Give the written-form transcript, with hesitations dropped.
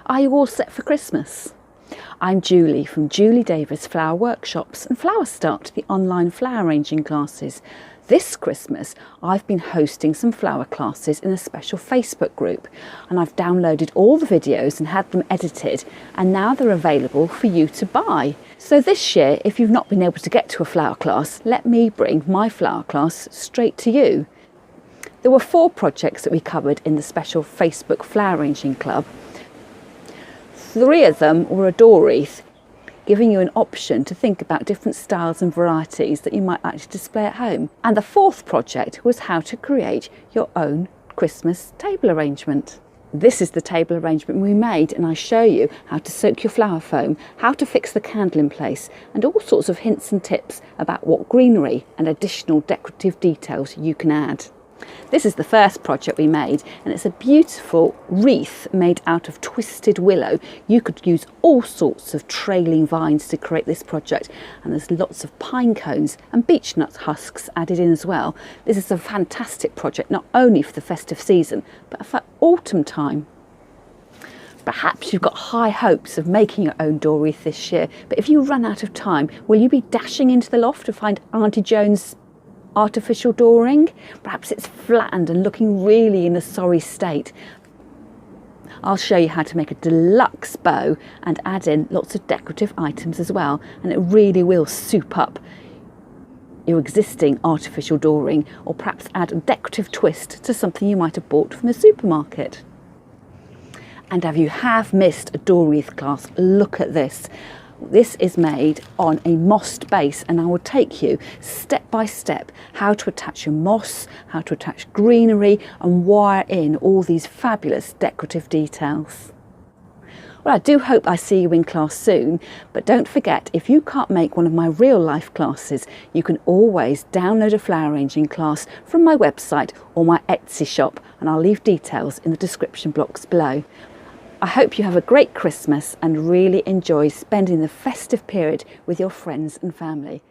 Are you all set for Christmas? I'm Julie from Julie Davis Flower Workshops and Flower Start, the online flower arranging classes. This Christmas I've been hosting some flower classes in a special Facebook group, and I've downloaded all the videos and had them edited, and now they're available for you to buy. So this year, if you've not been able to get to a flower class, let me bring my flower class straight to you. There were 4 projects that we covered in the special Facebook flower arranging club. 3 of them were a door wreath, giving you an option to think about different styles and varieties that you might like to display at home. And the 4th project was how to create your own Christmas table arrangement. This is the table arrangement we made, and I show you how to soak your flower foam, how to fix the candle in place, and all sorts of hints and tips about what greenery and additional decorative details you can add. This is the first project we made, and it's a beautiful wreath made out of twisted willow. You could use all sorts of trailing vines to create this project, and there's lots of pine cones and beech nut husks added in as well. This is a fantastic project, not only for the festive season but for autumn time. Perhaps you've got high hopes of making your own door wreath this year, but if you run out of time, will you be dashing into the loft to find Auntie Joan's artificial dooring? Perhaps it's flattened and looking really in a sorry state. I'll show you how to make a deluxe bow and add in lots of decorative items as well, and it really will soup up your existing artificial dooring, or perhaps add a decorative twist to something you might have bought from the supermarket. And if you have missed a door wreath class, look at this. This is made on a mossed base, and I will take you step by step how to attach your moss, how to attach greenery and wire in all these fabulous decorative details. Well, I do hope I see you in class soon, but don't forget, if you can't make one of my real life classes, you can always download a flower arranging class from my website or my Etsy shop, and I'll leave details in the description box below. I hope you have a great Christmas and really enjoy spending the festive period with your friends and family.